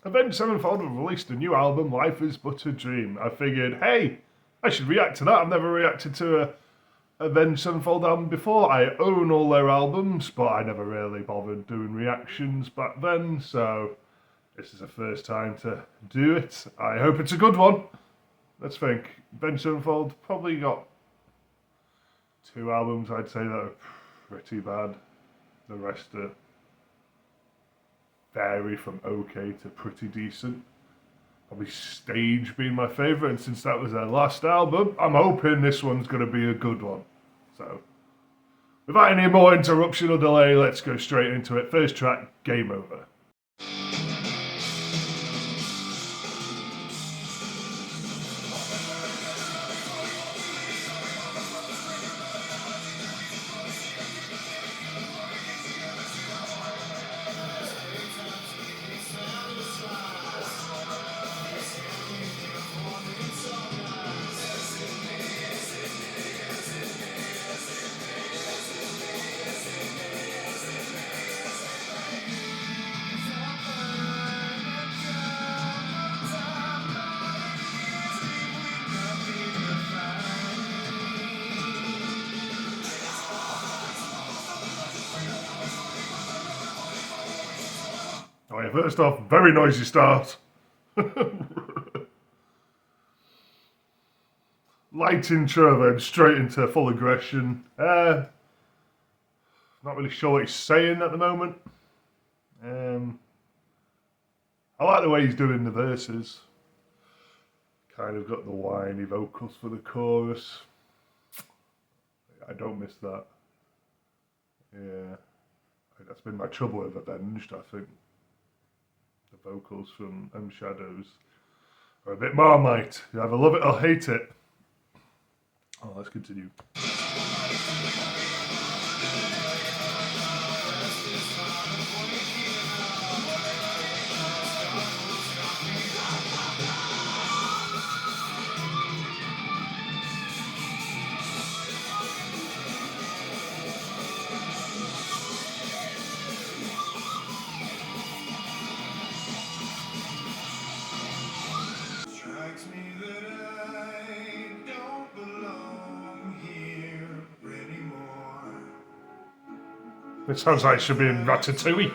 Avenged Sevenfold have released a new album, Life Is But a Dream. I figured, hey, I should react to that. I've never reacted to a Avenged Sevenfold album before. I own all their albums, but I never really bothered doing reactions back then, so this is the first time to do it. I hope it's a good one. Let's think. Avenged Sevenfold probably got 2 albums, I'd say, that are pretty bad. The rest are vary from okay to pretty decent. Probably Stage being my favourite, and since that was their last album, I'm hoping this one's going to be a good one. So, without any more interruption or delay, let's go straight into it. First track, Game Over. Oh yeah, first off, very noisy start. Light intro, then straight into full aggression. Not really sure what he's saying at the moment. I like the way he's doing the verses. Kind of got the whiny vocals for the chorus. I don't miss that. Yeah, that's been my trouble with Avenged, I think. The vocals from Shadows are a bit Marmite. You either love it or hate it. Oh, let's continue. It sounds like it should be in Ratatouille.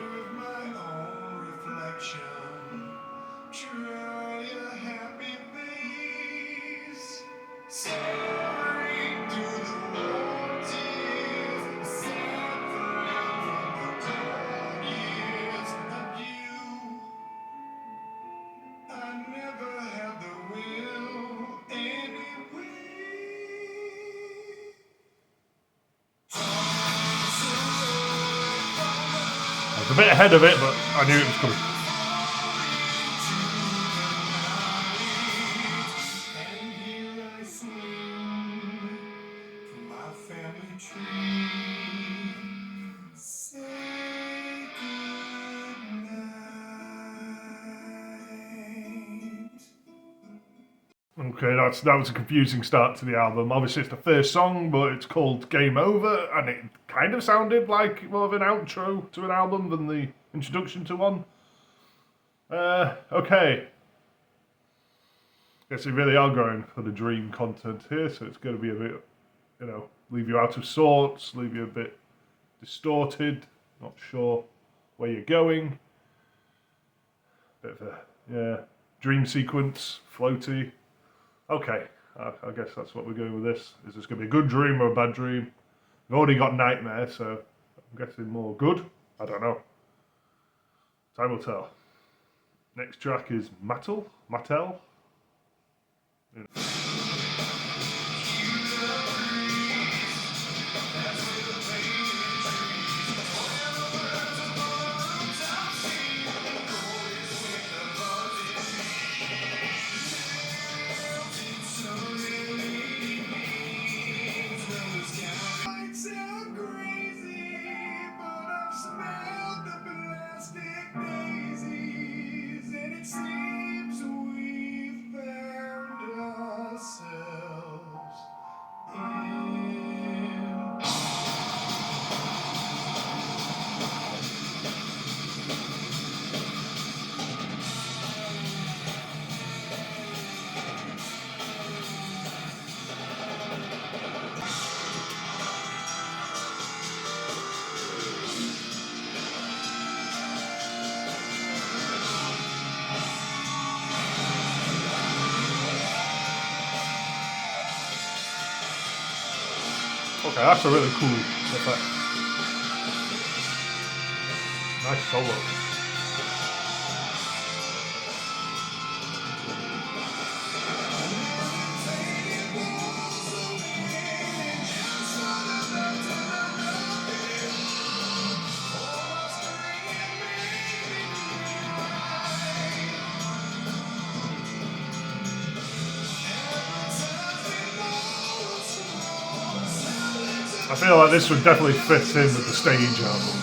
I was a bit ahead of it, but I knew it was coming. Okay, that was a confusing start to the album. Obviously, it's the first song, but it's called Game Over, and it kind of sounded like more of an outro to an album than the introduction to one. Okay. Guess they really are going for the dream content here, so it's going to be a bit, leave you out of sorts, leave you a bit distorted, not sure where you're going. Bit of a, dream sequence, floaty. Okay, I guess that's what we're going with this. Is this going to be a good dream or a bad dream? We've already got Nightmare, so I'm guessing more good. I don't know. Time will tell. Next track is Mattel. Okay, that's a really cool effect. Nice solo. I feel like this would definitely fit in with the stage album.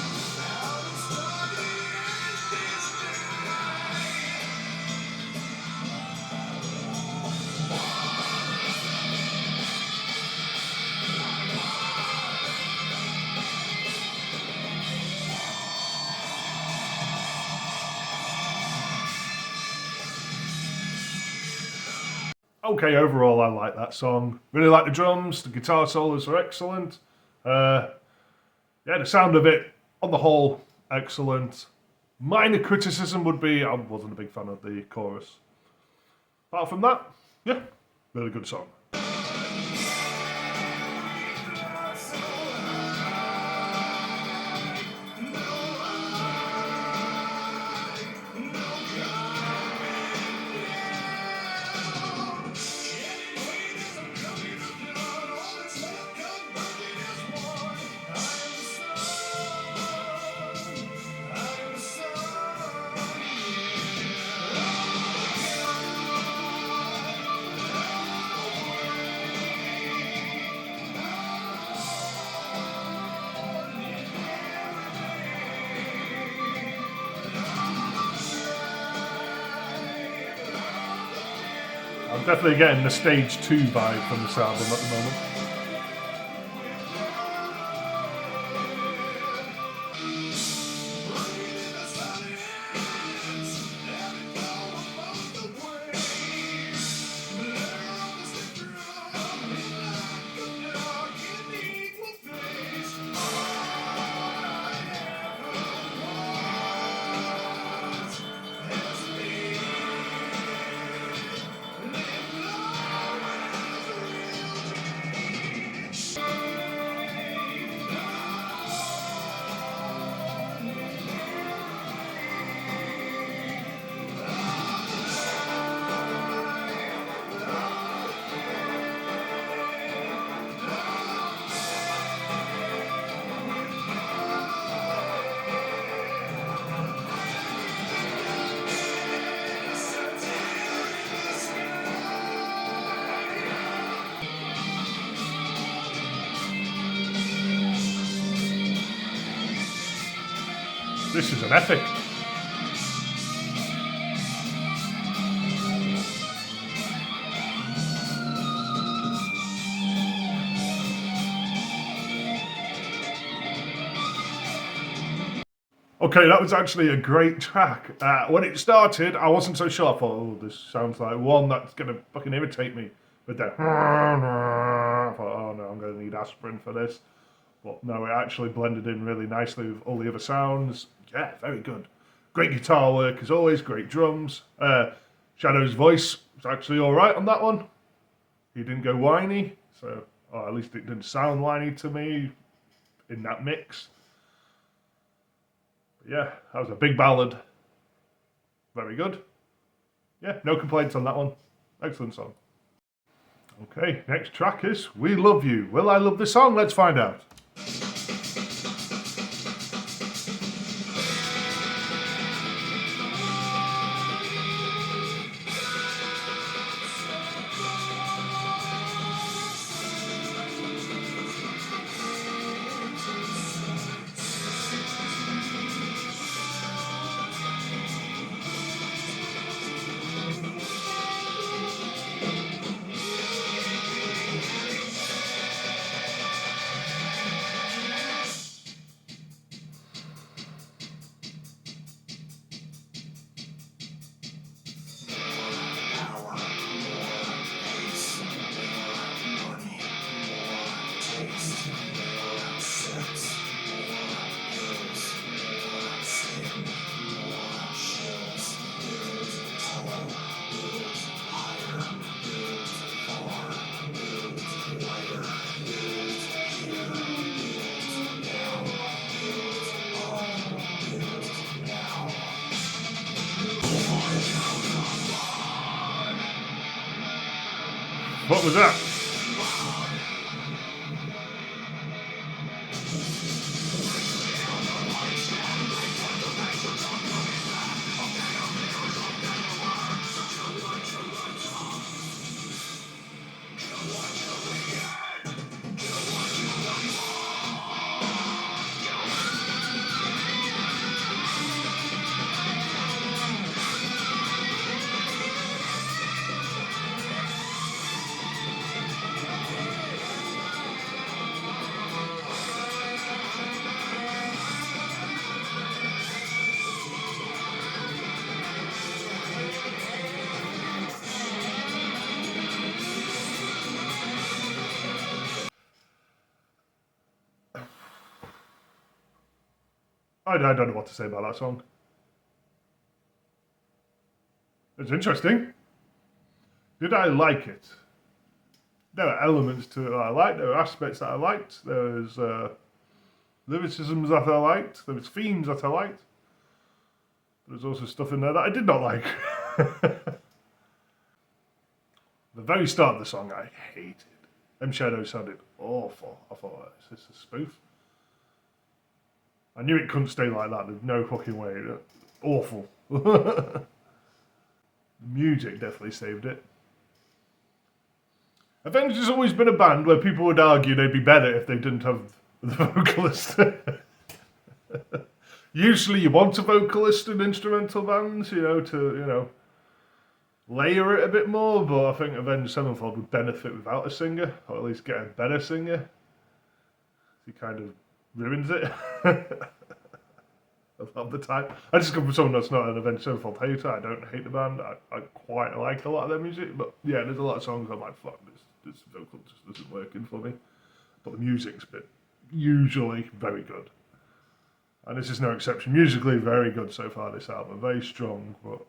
Okay, overall, I like that song. Really like the drums. The guitar solos are excellent. Yeah, the sound of it, on the whole, excellent. Minor criticism would be I wasn't a big fan of the chorus. Apart from that, yeah, really good song. I'm definitely getting the stage 2 vibe from this album at the moment. This is an epic. Okay, that was actually a great track. When it started, I wasn't so sure. I thought, oh, this sounds like one that's going to fucking irritate me. But then, I thought, oh no, I'm going to need aspirin for this. But no, it actually blended in really nicely with all the other sounds. Yeah, very good. Great guitar work as always, great drums. Shadow's voice was actually alright on that one. He didn't go whiny, so or at least it didn't sound whiny to me in that mix. But yeah, that was a big ballad. Very good. Yeah, no complaints on that one. Excellent song. Okay, next track is We Love You. Will I love this song? Let's find out. What was that? I don't know what to say about that song. It's interesting. Did I like it? There are elements to it that I liked. There are aspects that I liked. There's lyricisms that I liked. There was themes that I liked. There's also stuff in there that I did not like. The very start of the song I hated. M Shadow sounded awful. I thought, is this a spoof? I knew it couldn't stay like that. There's no fucking way. Awful. The music definitely saved it. Avenged has always been a band where people would argue they'd be better if they didn't have the vocalist. Usually you want a vocalist in instrumental bands, to layer it a bit more, but I think Avenged Sevenfold would benefit without a singer, or at least get a better singer. He kind of ruins it. A lot of the time. I just come from someone that's not an Avenged Sevenfold hater. I don't hate the band. I quite like a lot of their music, but yeah, there's a lot of songs I'm like, fuck, this vocal just isn't working for me. But the music's been usually very good. And this is no exception. Musically, very good so far, this album. Very strong, but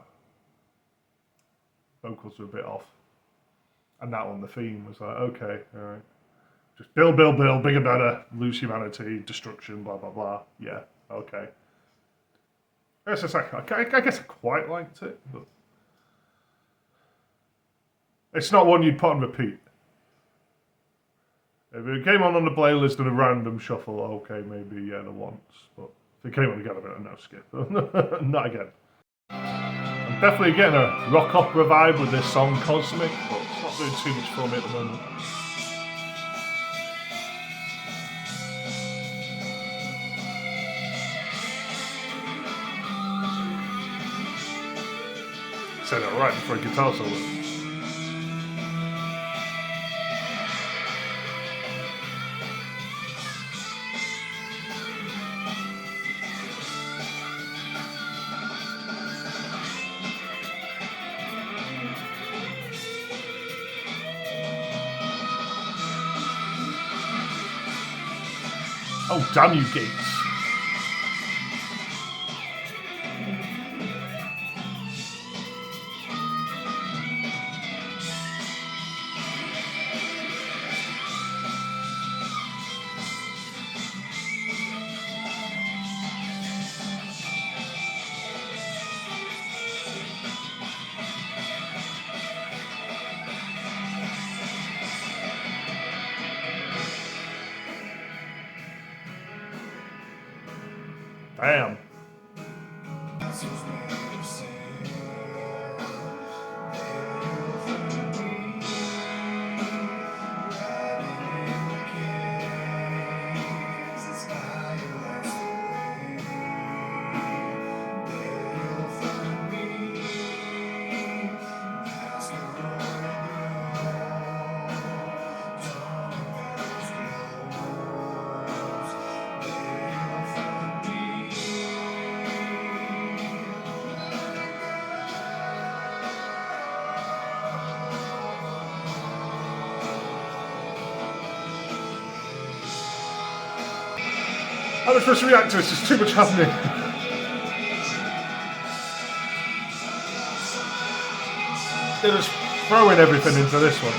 vocals were a bit off. And that one, the theme, was like, okay, alright. Just build, bigger, better, lose humanity, destruction, blah, blah, blah. Yeah, okay. I guess I quite liked it, but it's not one you'd put on repeat. If it came on the playlist in a random shuffle, okay, maybe, yeah, the once. But if it came on again, no skip. Not again. I'm definitely getting a rock opera vibe with this song, Cosmic, but it's not doing too much for me at the moment. Said it right before a guitar solo. Oh, damn you, Gates. Damn. How am I supposed to react to this? There's too much happening. They're just throwing everything into this one.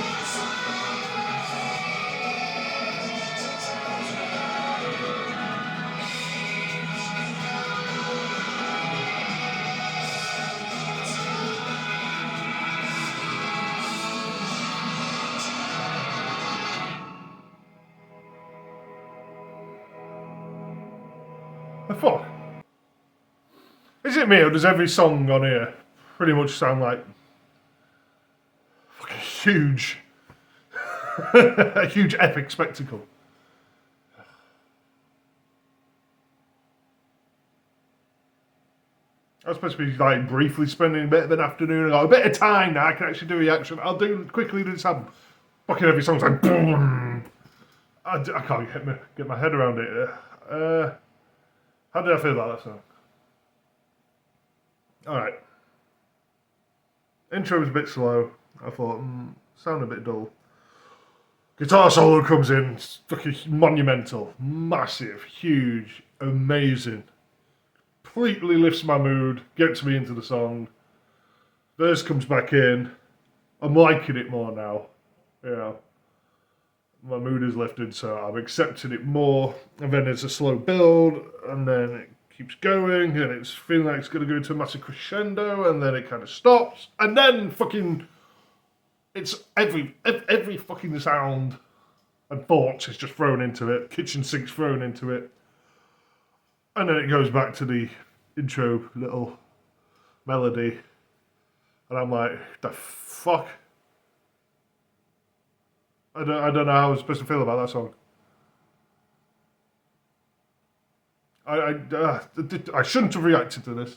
Fuck. Is it me, or does every song on here pretty much sound like fucking huge, a huge epic spectacle? I was supposed to be like briefly spending a bit of an afternoon. I got a bit of time now. I can actually do a reaction. I'll quickly do this album. Fucking every song's like boom. I can't get my head around it. How did I feel about that song? Alright. Intro was a bit slow. I thought, sound a bit dull. Guitar solo comes in, fucking monumental, massive, huge, amazing. Completely lifts my mood, gets me into the song. Verse comes back in. I'm liking it more now. You know, my mood is lifted, so I'm accepting it more. And then it's a slow build, and then it keeps going, and it's feeling like it's going to go into a massive crescendo, and then it kind of stops, and then fucking, it's every fucking sound and thoughts is just thrown into it. Kitchen sink's thrown into it, and then it goes back to the intro little melody, and I'm like, the fuck. I don't know how I was supposed to feel about that song. I shouldn't have reacted to this.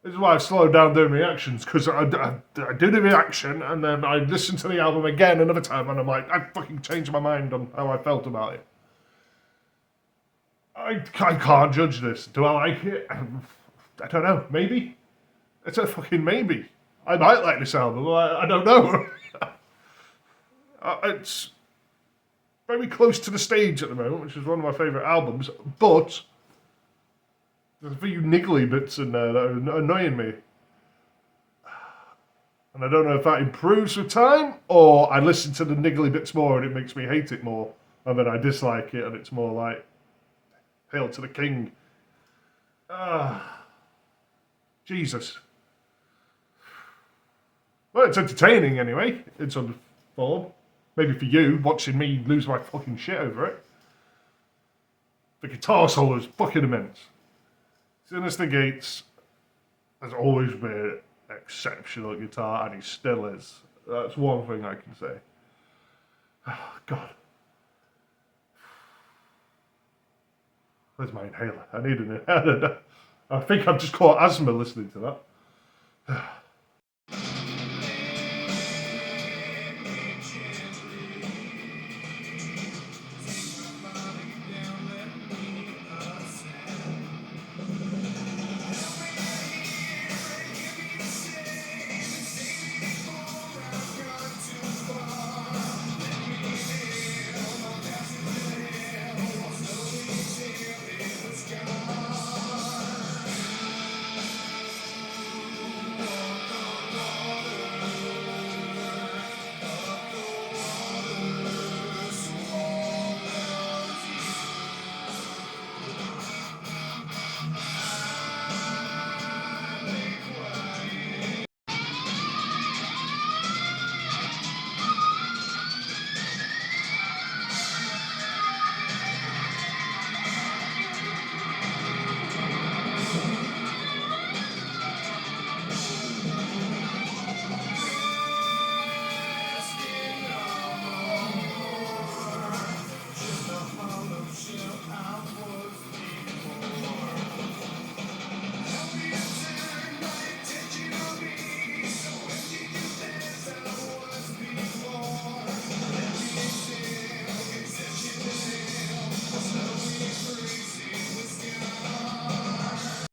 This is why I've slowed down doing reactions, because I do the reaction and then I listen to the album again another time and I'm like, I fucking changed my mind on how I felt about it. I can't judge this. Do I like it? I don't know. Maybe. It's a fucking maybe. I might like this album. I don't know. It's very close to the stage at the moment, which is one of my favourite albums, but there's a few niggly bits in there that are annoying me. And I don't know if that improves with time, or I listen to the niggly bits more and it makes me hate it more, and then I dislike it and it's more like, hail to the king. Jesus. Well, it's entertaining anyway, in some form. Maybe for you, watching me lose my fucking shit over it. The guitar solo is fucking immense. Sinister Gates has always been an exceptional guitar, and he still is. That's one thing I can say. Oh, God. Where's my inhaler? I need an inhaler. I think I've just caught asthma listening to that.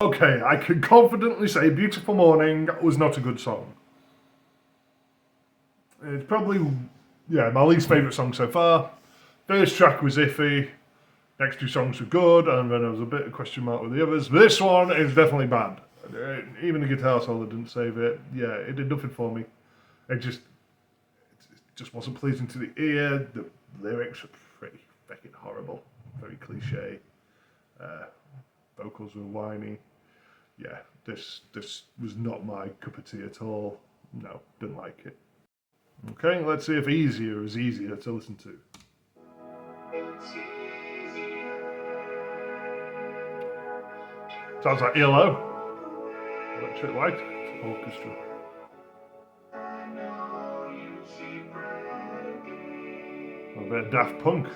Okay, I can confidently say Beautiful Morning was not a good song. It's probably, my least favourite song so far. First track was iffy, next two songs were good, and then there was a bit of question mark with the others. This one is definitely bad. Even the guitar solo didn't save it. Yeah, it did nothing for me. It just wasn't pleasing to the ear. The lyrics are pretty fucking horrible. Very cliche. Vocals were whiny. Yeah, this was not my cup of tea at all. No, didn't like it. Okay, let's see if Easier is easier to listen to. Sounds like ELO. Electric Light Orchestra. A bit of Daft Punk.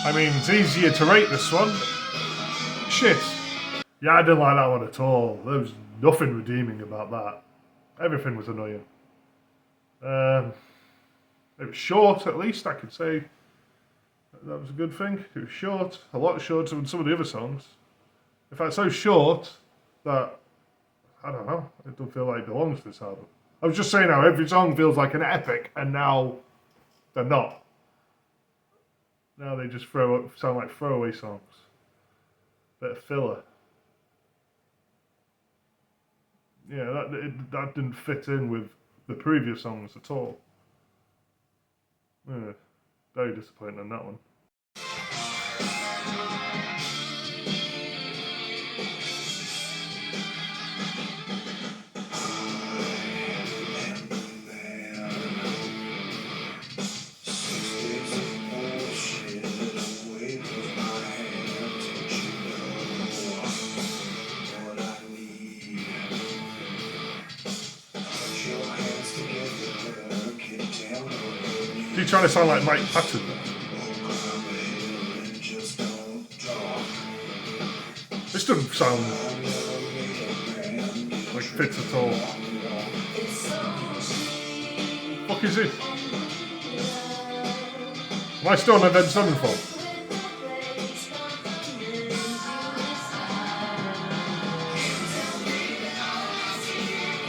I mean, it's easier to rate this one. Shit. Yeah, I didn't like that one at all. There was nothing redeeming about that. Everything was annoying. It was short, at least, I could say. That was a good thing. It was short. A lot shorter than some of the other songs. In fact, so short that, I don't know, it don't feel like it belongs to this album. I was just saying how every song feels like an epic, and now they're not. Now they just sound like throwaway songs. Bit of filler. Yeah, that didn't fit in with the previous songs at all. Yeah, very disappointing on that one. Are you trying to sound like Mike Patton? This doesn't sound like fits at all. What is it? Am I still on Avenged Sevenfold?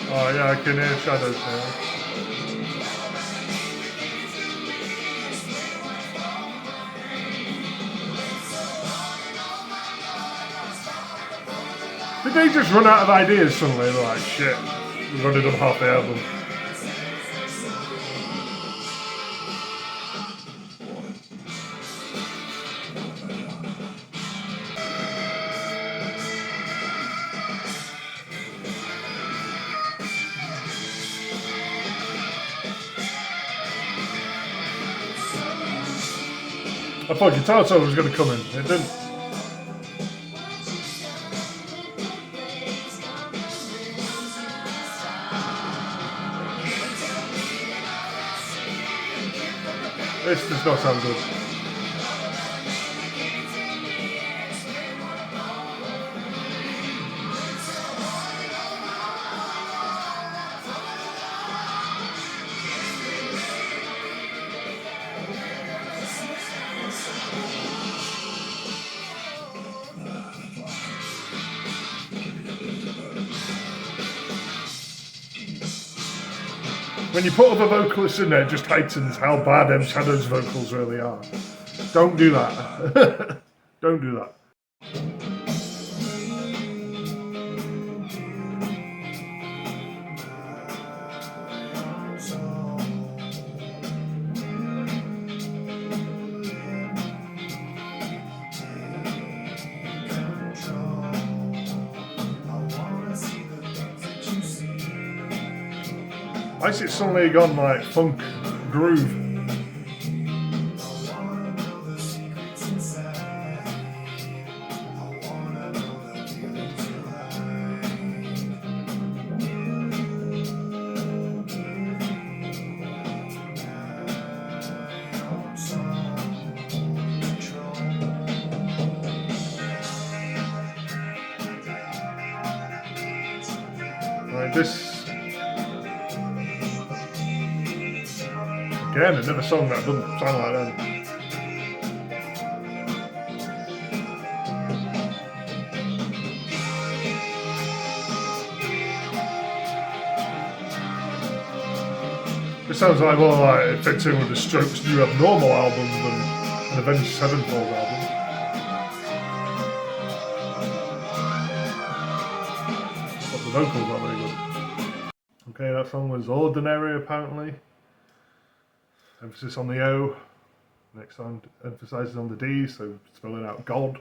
Oh yeah, I can hear shadows now. Did they just run out of ideas suddenly? They're like, shit, we've already done half the album. I thought guitar solo was going to come in. It didn't. This does not sound good. When you put other vocalists in there, it just heightens how bad M Shadow's vocals really are. Don't do that. Don't do that. Why is it suddenly gone like funk groove? Right, this again, another song that doesn't sound like that. It sounds like more like it fits in with the Strokes' new Abnormal album than an Avenged Sevenfold album. But the vocals aren't very good. Okay, that song was Ordinary apparently. Emphasis on the O. Next song emphasises on the D, so spelling out God.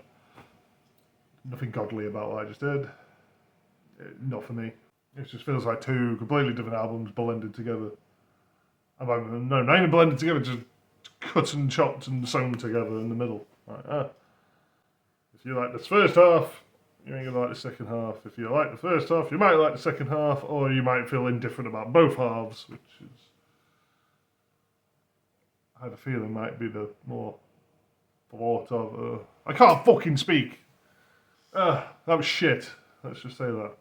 Nothing godly about what I just did. Not for me. It just feels like two completely different albums blended together. No, not even blended together, just cut and chopped and sewn together in the middle. Like, if you like this first half, you ain't gonna like the second half. If you like the first half, you might like the second half, or you might feel indifferent about both halves, which is, I had a feeling might be the more thought of. I can't fucking speak. That was shit. Let's just say that.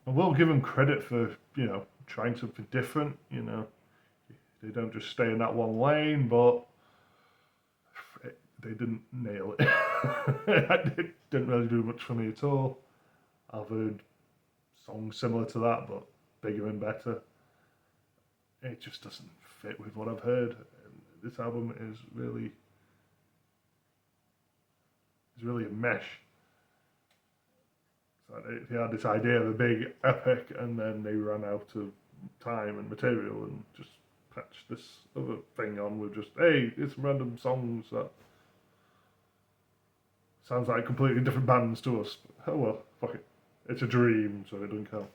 I will give them credit for, trying something different, They don't just stay in that one lane, but they didn't nail it. It didn't really do much for me at all. I've heard songs similar to that, but bigger and better. It just doesn't fit with what I've heard. This album is really a mesh. They had this idea of a big epic, and then they ran out of time and material and just patched this other thing on with just, hey, it's random songs that sounds like completely different bands to us. Oh well, fuck it. It's a dream, so it doesn't count.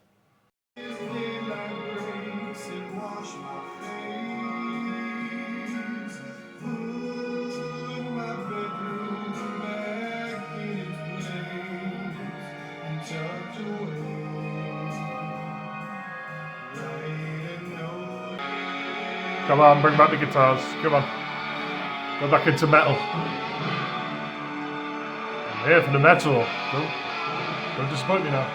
Come on, bring back the guitars. Come on. Go back into metal. I'm here for the metal. Don't disappoint me now.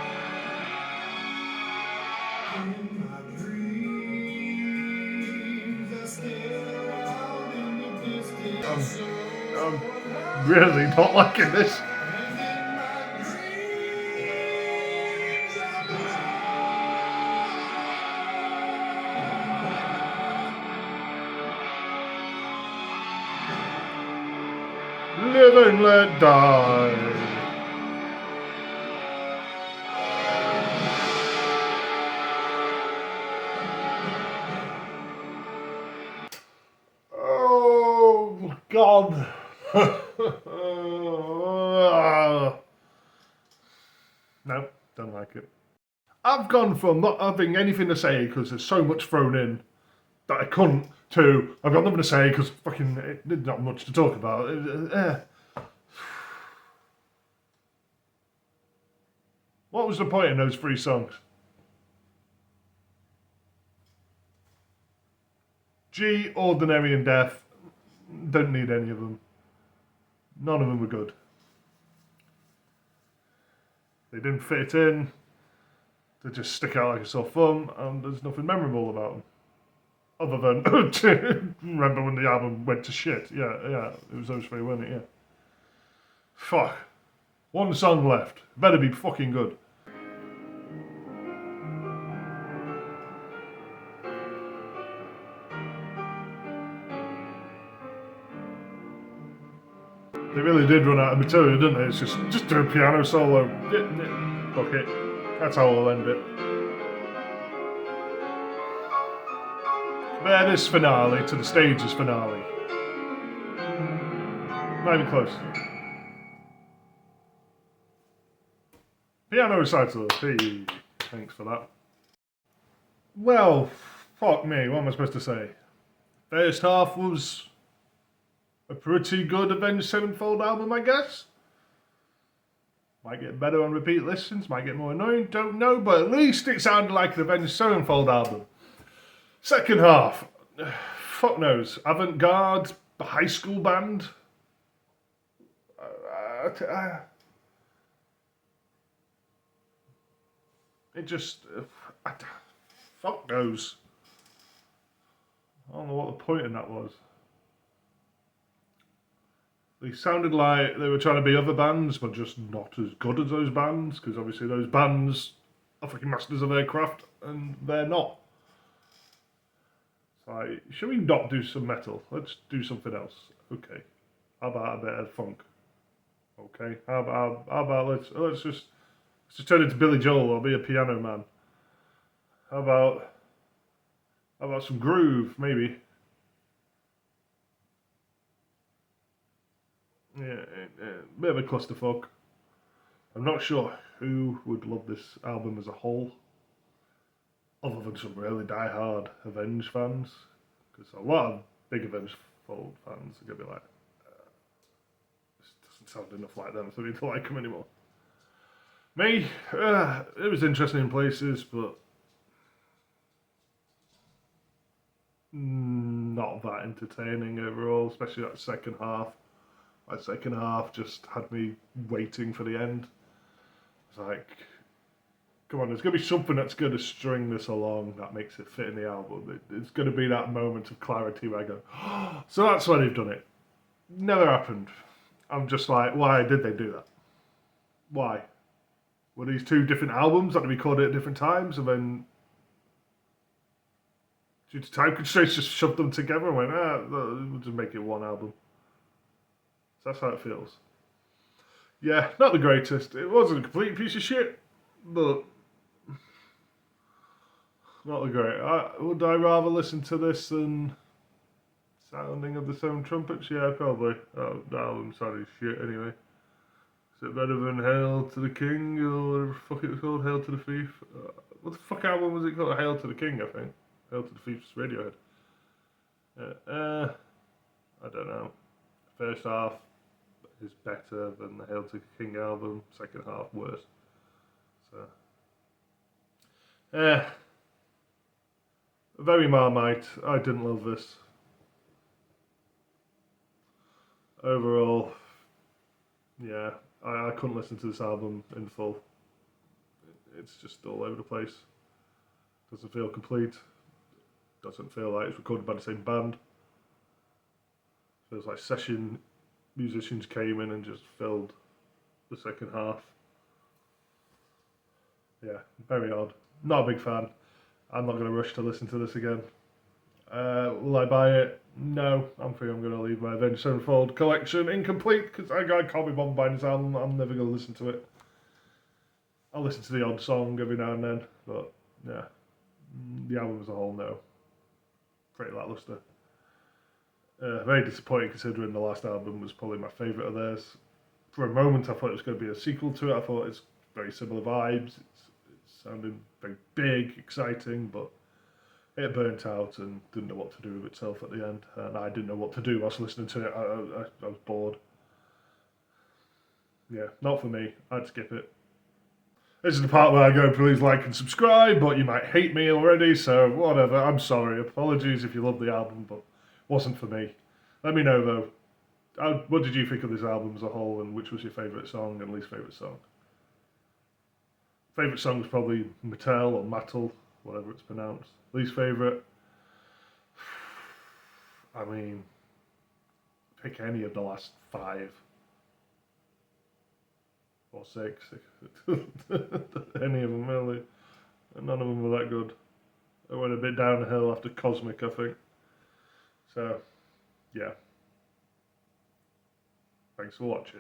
I'm really not liking this. Live and let die. Oh God. No, don't like it. I've gone from not having anything to say because there's so much thrown in that I couldn't, to I've got nothing to say because fucking there's not much to talk about. What was the point in those 3 songs? G, Ordinary and Death. Don't need any of them. None of them were good. They didn't fit in. They just stick out like a sore thumb, and there's nothing memorable about them. Other than remember when the album went to shit. Yeah, it was those 3, weren't it? Yeah. Fuck. 1 song left. Better be fucking good. They really did run out of material, didn't they? It's just do a piano solo. Fuck it. That's how I'll end it. Compare this finale to the Stages finale. Not even close. Piano recital. Hey, thanks for that. Well, fuck me, what am I supposed to say? First half was a pretty good Avenged Sevenfold album, I guess. Might get better on repeat listens, might get more annoying, don't know, but at least it sounded like an Avenged Sevenfold album. Second half, fuck knows, avant-garde, high school band. it just, fuck knows. I don't know what the point in that was. They sounded like they were trying to be other bands, but just not as good as those bands, because obviously those bands are fucking masters of their craft, and they're not. It's like, should we not do some metal? Let's do something else. Okay. How about a bit of funk? Okay. How about let's just turn into Billy Joel or be a piano man. How about some groove, maybe? Yeah, bit of a clusterfuck. I'm not sure who would love this album as a whole, other than some really die-hard Avenged fans, because a lot of big Avenged Sevenfold fans are gonna be like, this doesn't sound enough like them for me to like them anymore. Me, it was interesting in places, but not that entertaining overall, especially that second half. That second half just had me waiting for the end. It's like, come on, there's going to be something that's going to string this along that makes it fit in the album. It's going to be that moment of clarity where I go, oh, so that's why they've done it. Never happened. I'm just like, why did they do that? Why? Were these two different albums that they recorded at different times, and then due to time constraints just shoved them together and went, we'll just make it one album. So that's how it feels. Yeah, not the greatest. It wasn't a complete piece of shit, but not the great. Would I rather listen to this than Sounding of the Seven Trumpets? Yeah, probably. The album sounded shit anyway. Is it better than Hail to the King or whatever the fuck it was called? Hail to the Thief? What the fuck album was it called? Hail to the King, I think. Hail to the Thief's Radiohead. I don't know. First half is better than the Hail to the King album. Second half worse. So, very Marmite. I didn't love this. Overall, yeah, I couldn't listen to this album in full. It's just all over the place. Doesn't feel complete. Doesn't feel like it's recorded by the same band. Feels like session musicians came in and just filled the second half. Yeah, very odd. Not a big fan. I'm not going to rush to listen to this again. Will I buy it? No. I'm going to leave my Avenged Sevenfold collection incomplete because I can't be bothered buying this album. I'm never going to listen to it. I'll listen to the odd song every now and then, but yeah, the album as a whole, no. Pretty lackluster. Very disappointing considering the last album was probably my favourite of theirs. For a moment I thought it was going to be a sequel to it. I thought it's very similar vibes. It's sounding very big, exciting, but it burnt out and didn't know what to do with itself at the end. And I didn't know what to do whilst listening to it. I was bored. Yeah, not for me. I'd skip it. This is the part where I go, please like and subscribe, but you might hate me already, so whatever. I'm sorry. Apologies if you love the album, but wasn't for me. Let me know though. What did you think of this album as a whole, and which was your favourite song and least favourite song? Favourite song was probably Mattel or Mattel, whatever it's pronounced. Least favourite? I mean, pick any of the last 5 or 6. Any of them really. None of them were that good. I went a bit downhill after Cosmic, I think. So, yeah. Thanks for watching.